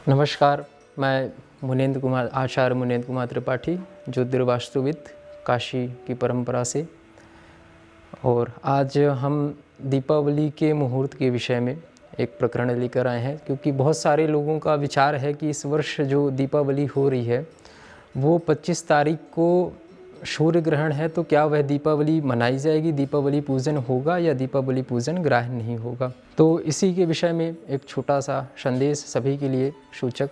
नमस्कार, मैं आचार्य मुनेन्द्र कुमार त्रिपाठी, ज्योतिर्वास्तुविद, काशी की परंपरा से। और आज हम दीपावली के मुहूर्त के विषय में एक प्रकरण लेकर आए हैं, क्योंकि बहुत सारे लोगों का विचार है कि इस वर्ष जो दीपावली हो रही है वो 25 तारीख को सूर्य ग्रहण है, तो क्या वह दीपावली मनाई जाएगी, दीपावली पूजन होगा या दीपावली पूजन ग्राह्य नहीं होगा। तो इसी के विषय में एक छोटा सा संदेश सभी के लिए सूचक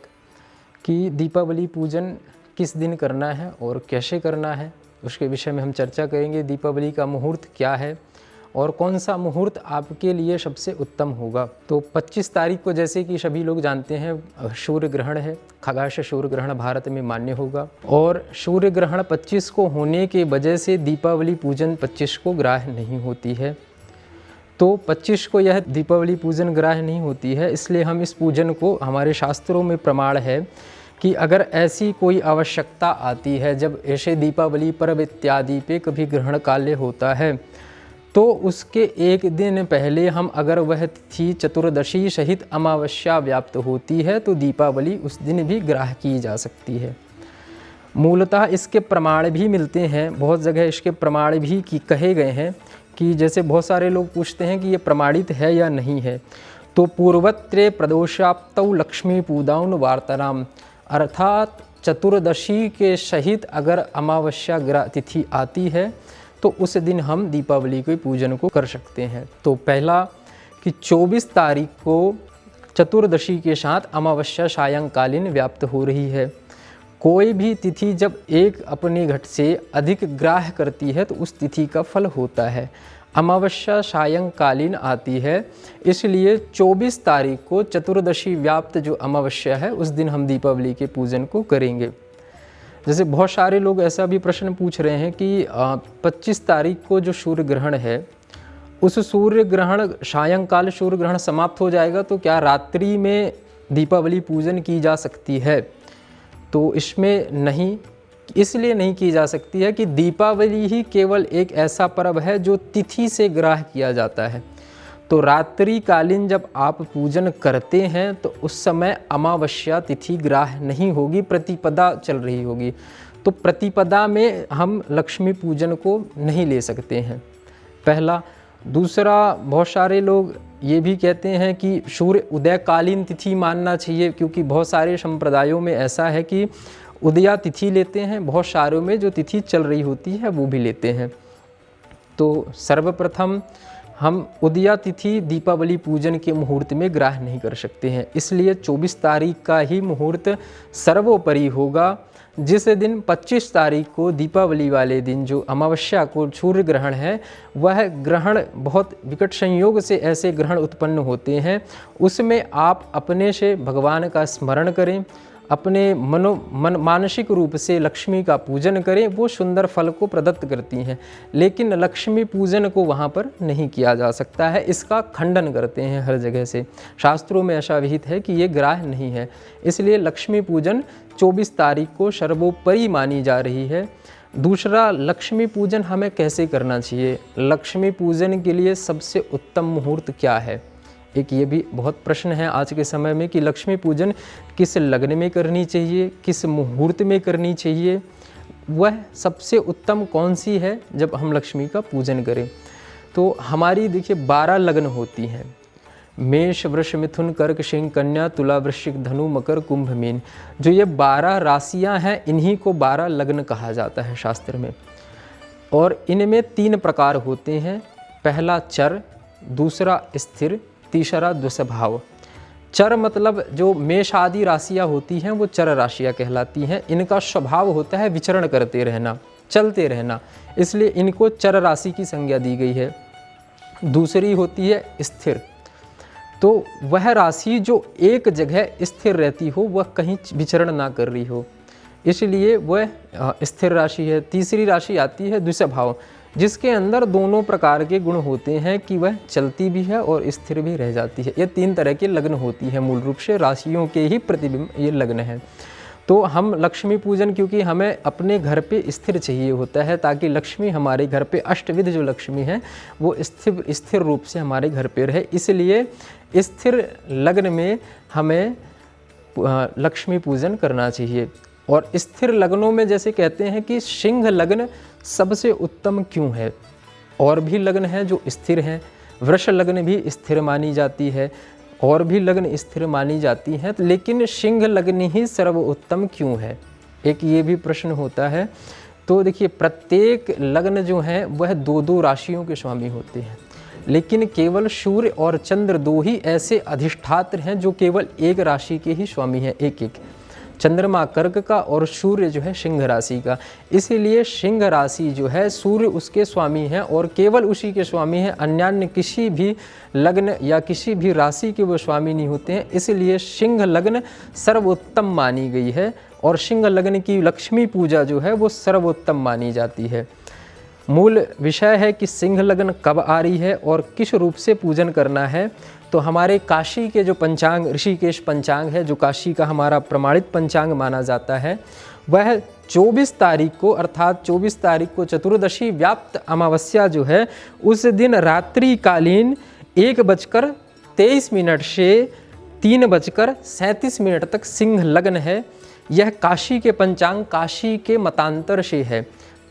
कि दीपावली पूजन किस दिन करना है और कैसे करना है, उसके विषय में हम चर्चा करेंगे। दीपावली का मुहूर्त क्या है और कौन सा मुहूर्त आपके लिए सबसे उत्तम होगा। तो 25 तारीख को, जैसे कि सभी लोग जानते हैं, सूर्य ग्रहण है। खगाश सूर्य ग्रहण भारत में मान्य होगा और सूर्य ग्रहण 25 को होने के वजह से दीपावली पूजन 25 को ग्राह्य नहीं होती है। तो 25 को यह दीपावली पूजन ग्राह्य नहीं होती है, इसलिए हम इस पूजन को, हमारे शास्त्रों में प्रमाण है कि अगर ऐसी कोई आवश्यकता आती है, जब ऐसे दीपावली पर्व इत्यादि पे कभी ग्रहण काल्य होता है, तो उसके एक दिन पहले हम, अगर वह तिथि चतुर्दशी सहित अमावस्या व्याप्त होती है, तो दीपावली उस दिन भी ग्राह्य की जा सकती है। मूलतः इसके प्रमाण भी मिलते हैं, बहुत जगह इसके प्रमाण भी कहे गए हैं कि जैसे बहुत सारे लोग पूछते हैं कि ये प्रमाणित है या नहीं है। तो पूर्वत्रे प्रदोषाप्तौ लक्ष्मी पूदाउन वार्ताराम, अर्थात चतुर्दशी के सहित अगर अमावस्या तिथि आती है तो उस दिन हम दीपावली के पूजन को कर सकते हैं। तो पहला कि 24 तारीख को चतुर्दशी के साथ अमावस्या सायंकालीन व्याप्त हो रही है। कोई भी तिथि जब एक अपने घट से अधिक ग्राह्य करती है तो उस तिथि का फल होता है। अमावस्या सायंकालीन आती है, इसलिए 24 तारीख को चतुर्दशी व्याप्त जो अमावस्या है उस दिन हम दीपावली के पूजन को करेंगे। जैसे बहुत सारे लोग ऐसा भी प्रश्न पूछ रहे हैं कि 25 तारीख को जो सूर्य ग्रहण है, उस सूर्य ग्रहण सायंकाल सूर्य ग्रहण समाप्त हो जाएगा, तो क्या रात्रि में दीपावली पूजन की जा सकती है? तो इसमें नहीं, इसलिए नहीं की जा सकती है कि दीपावली ही केवल एक ऐसा पर्व है जो तिथि से ग्राह्य किया जाता है। तो रात्रि कालीन जब आप पूजन करते हैं तो उस समय अमावस्या तिथि ग्राह्य नहीं होगी, प्रतिपदा चल रही होगी। तो प्रतिपदा में हम लक्ष्मी पूजन को नहीं ले सकते हैं, पहला। दूसरा, बहुत सारे लोग ये भी कहते हैं कि सूर्य उदयकालीन तिथि मानना चाहिए, क्योंकि बहुत सारे संप्रदायों में ऐसा है कि उदया तिथि लेते हैं, बहुत सारों में जो तिथि चल रही होती है वो भी लेते हैं। तो सर्वप्रथम हम उदया तिथि दीपावली पूजन के मुहूर्त में ग्राह्य नहीं कर सकते हैं, इसलिए 24 तारीख का ही मुहूर्त सर्वोपरि होगा। जिस दिन 25 तारीख को दीपावली वाले दिन जो अमावस्या को सूर्य ग्रहण है, वह ग्रहण बहुत विकट संयोग से ऐसे ग्रहण उत्पन्न होते हैं, उसमें आप अपने से भगवान का स्मरण करें, अपने मानसिक रूप से लक्ष्मी का पूजन करें, वो सुंदर फल को प्रदत्त करती हैं। लेकिन लक्ष्मी पूजन को वहाँ पर नहीं किया जा सकता है, इसका खंडन करते हैं हर जगह से। शास्त्रों में ऐसा विहित है कि ये ग्राह्य नहीं है, इसलिए लक्ष्मी पूजन 24 तारीख को सर्वोपरि मानी जा रही है। दूसरा, लक्ष्मी पूजन हमें कैसे करना चाहिए? लक्ष्मी पूजन के लिए सबसे उत्तम मुहूर्त क्या है? एक ये भी बहुत प्रश्न है आज के समय में कि लक्ष्मी पूजन किस लग्न में करनी चाहिए, किस मुहूर्त में करनी चाहिए, वह सबसे उत्तम कौन सी है जब हम लक्ष्मी का पूजन करें। तो हमारी देखिए 12 लग्न होती हैं, मेष वृष मिथुन कर्क सिंह कन्या तुला वृश्चिक धनु मकर कुंभ मीन। जो ये 12 राशियां हैं, इन्हीं को 12 लग्न कहा जाता है शास्त्र में। और इनमें 3 प्रकार होते हैं, पहला चर, दूसरा स्थिर, तीसरा दुस्वभाव। चर मतलब जो मेष आदि राशियाँ होती हैं वो चर राशियाँ कहलाती हैं। इनका स्वभाव होता है विचरण करते रहना, चलते रहना, इसलिए इनको चर राशि की संज्ञा दी गई है। दूसरी होती है स्थिर, तो वह राशि जो एक जगह स्थिर रहती हो, वह कहीं विचरण ना कर रही हो, इसलिए वह स्थिर राशि है। तीसरी राशि आती है द्विस्वभाव, जिसके अंदर दोनों प्रकार के गुण होते हैं कि वह चलती भी है और स्थिर भी रह जाती है। ये 3 तरह की लग्न होती है, मूल रूप से राशियों के ही प्रतिबिंब ये लग्न है। तो हम लक्ष्मी पूजन, क्योंकि हमें अपने घर पे स्थिर चाहिए होता है, ताकि लक्ष्मी हमारे घर पे, अष्टविध जो लक्ष्मी है वो स्थिर रूप से हमारे घर पे रहे, इसलिए स्थिर लग्न में हमें लक्ष्मी पूजन करना चाहिए। और स्थिर लग्नों में जैसे कहते हैं कि सिंह लग्न सबसे उत्तम क्यों है, और भी लग्न हैं जो स्थिर हैं, वृष लग्न भी स्थिर मानी जाती है, और भी लग्न स्थिर मानी जाती हैं, लेकिन सिंह लग्न ही सर्वोत्तम क्यों है, एक ये भी प्रश्न होता है। तो देखिए, प्रत्येक लग्न जो है वह 2-2 राशियों के स्वामी होते हैं, लेकिन केवल सूर्य और चंद्र 2 ही ऐसे अधिष्ठात्र हैं जो केवल एक राशि के ही स्वामी हैं, एक चंद्रमा कर्क का और सूर्य जो है सिंह राशि का। इसीलिए सिंह राशि जो है सूर्य उसके स्वामी हैं और केवल उसी के स्वामी हैं, अन्यान्य किसी भी लग्न या किसी भी राशि के वो स्वामी नहीं होते हैं। इसलिए सिंह लग्न सर्वोत्तम मानी गई है और सिंह लग्न की लक्ष्मी पूजा जो है वो सर्वोत्तम मानी जाती है। मूल विषय है कि सिंह लग्न कब आ रही है और किस रूप से पूजन करना है। तो हमारे काशी के जो पंचांग, ऋषिकेश पंचांग है, जो काशी का हमारा प्रमाणित पंचांग माना जाता है, वह 24 तारीख को, अर्थात 24 तारीख को चतुर्दशी व्याप्त अमावस्या जो है उस दिन रात्रिकालीन 1:23 से 3:37 तक सिंह लग्न है। यह काशी के पंचांग, काशी के मतांतर से है।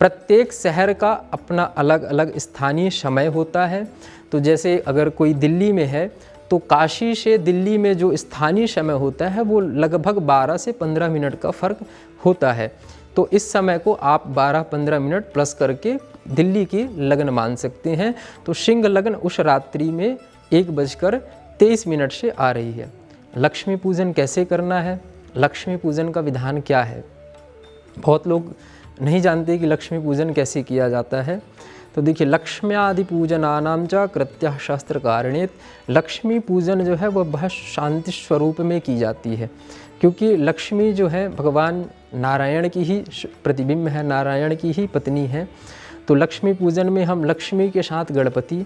प्रत्येक शहर का अपना अलग अलग स्थानीय समय होता है। तो जैसे अगर कोई दिल्ली में है तो काशी से दिल्ली में जो स्थानीय समय होता है वो लगभग 12 से 15 मिनट का फ़र्क होता है। तो इस समय को आप 12-15 मिनट प्लस करके दिल्ली की लग्न मान सकते हैं। तो सिंह लग्न उस रात्रि में 1:23 से आ रही है। लक्ष्मी पूजन कैसे करना है, लक्ष्मी पूजन का विधान क्या है, बहुत लोग नहीं जानते कि लक्ष्मी पूजन कैसे किया जाता है। तो देखिए, लक्ष्म्यादि पूजनानां च कृत्यः शास्त्रकारणेत, लक्ष्मी पूजन जो है वह बहुत शांति स्वरूप में की जाती है, क्योंकि लक्ष्मी जो है भगवान नारायण की ही प्रतिबिंब है, नारायण की ही पत्नी है। तो लक्ष्मी पूजन में हम लक्ष्मी के साथ गणपति,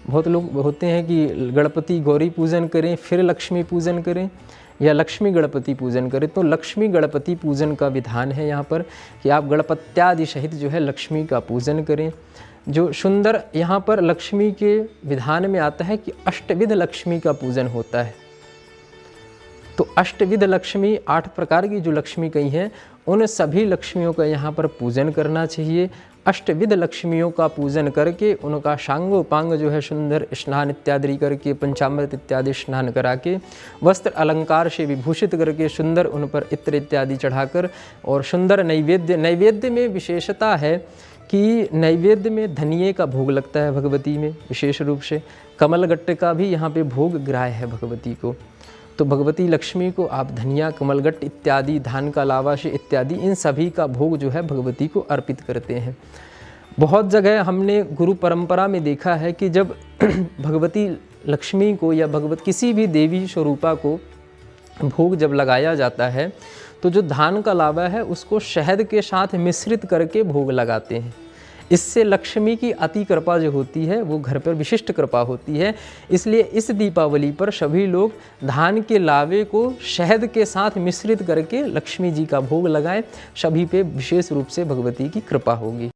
बहुत लोग होते हैं कि गणपति गौरी पूजन करें फिर लक्ष्मी पूजन करें या लक्ष्मी गणपति पूजन करें। तो लक्ष्मी गणपति पूजन का विधान है यहाँ पर कि आप गणपत्यादि सहित जो है लक्ष्मी का पूजन करें। जो सुंदर यहाँ पर लक्ष्मी के विधान में आता है कि अष्टविध लक्ष्मी का पूजन होता है। तो अष्टविध लक्ष्मी, 8 प्रकार की जो लक्ष्मी कही हैं, उन सभी लक्ष्मियों का यहाँ पर पूजन करना चाहिए। अष्टविध लक्ष्मियों का पूजन करके उनका शांगोपांग जो है सुंदर स्नान इत्यादि करके, पंचामृत इत्यादि स्नान करा के, वस्त्र अलंकार से विभूषित करके, सुंदर उन पर इत्र इत्यादि चढ़ाकर और सुंदर नैवेद्य में विशेषता है कि नैवेद्य में धनिये का भोग लगता है भगवती में विशेष रूप से। कमलगट्टे का भी यहाँ पे भोग ग्राह्य है भगवती को। तो भगवती लक्ष्मी को आप धनिया, कमलगट्ट इत्यादि, धान का लावाश इत्यादि, इन सभी का भोग जो है भगवती को अर्पित करते हैं। बहुत जगह हमने गुरु परंपरा में देखा है कि जब भगवती लक्ष्मी को या किसी भी देवी स्वरूपा को भोग जब लगाया जाता है तो जो धान का लावा है उसको शहद के साथ मिश्रित करके भोग लगाते हैं। इससे लक्ष्मी की अति कृपा जो होती है वो घर पर विशिष्ट कृपा होती है। इसलिए इस दीपावली पर सभी लोग धान के लावे को शहद के साथ मिश्रित करके लक्ष्मी जी का भोग लगाएं, सभी पे विशेष रूप से भगवती की कृपा होगी।